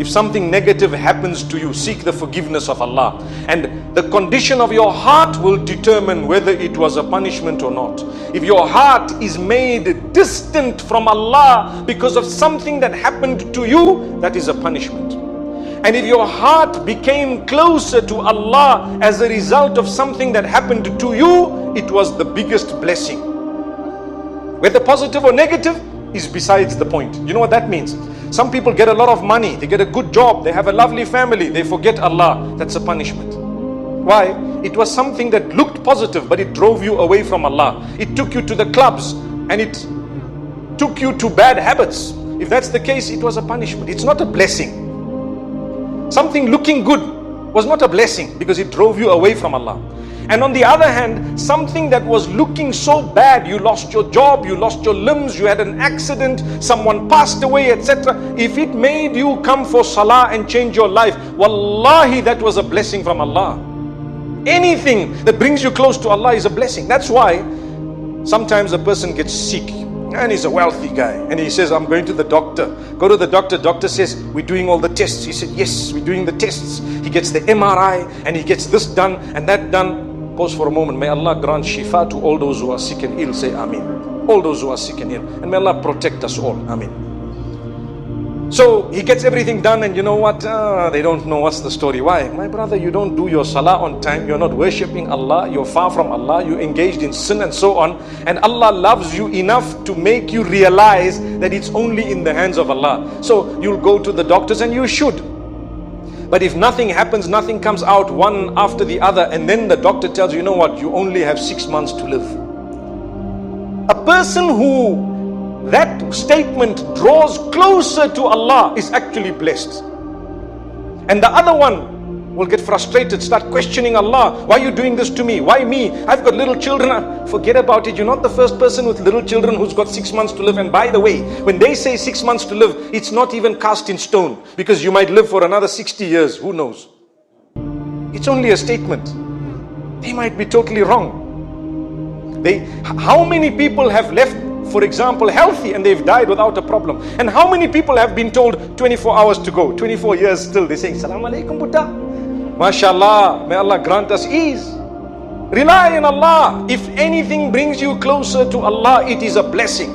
If something negative happens to you, seek the forgiveness of Allah. And the condition of your heart will determine whether it was a punishment or not. If your heart is made distant from Allah because of something that happened to you, that is a punishment. And if your heart became closer to Allah as a result of something that happened to you, it was the biggest blessing. Whether positive or negative is besides the point. You know what that means? Some people get a lot of money, they get a good job, they have a lovely family, they forget Allah. That's a punishment. Why? It was something that looked positive, but it drove you away from Allah. It took you to the clubs and it took you to bad habits. If that's the case, it was a punishment. It's not a blessing. Something looking good was not a blessing because it drove you away from Allah. And on the other hand, something that was looking so bad, you lost your job, you lost your limbs, you had an accident, someone passed away, etc. If it made you come for salah and change your life, wallahi, that was a blessing from Allah. Anything that brings you close to Allah is a blessing. That's why sometimes a person gets sick and he's a wealthy guy and he says, I'm going to the doctor. Go to the doctor. Doctor says, we're doing all the tests. He said, yes, we're doing the tests. He gets the MRI and he gets this done and that done. Pause for a moment. May Allah grant shifa to all those who are sick and ill. Say Ameen. All those who are sick and ill. And may Allah protect us all. Ameen. So he gets everything done and you know what? They don't know what's the story. Why? My brother, you don't do your salah on time. You're not worshipping Allah. You're far from Allah. You're engaged in sin and so on. And Allah loves you enough to make you realize that it's only in the hands of Allah. So you'll go to the doctors and you should. But if nothing happens, nothing comes out one after the other, and then the doctor tells you, you know what, you only have 6 months to live. A person who that statement draws closer to Allah is actually blessed. And the other one will get frustrated, start questioning Allah. Why are you doing this to me? Why me? I've got little children. Forget about it. You're not the first person with little children who's got 6 months to live. And by the way, when they say 6 months to live, it's not even cast in stone, because you might live for another 60 years. Who knows? It's only a statement. They might be totally wrong. How many people have left, for example, healthy and they've died without a problem? And how many people have been told 24 hours to go, 24 years still? They're saying, Salaam alaikum, Buddha. MashaAllah, may Allah grant us ease. Rely on Allah. If anything brings you closer to Allah, it is a blessing.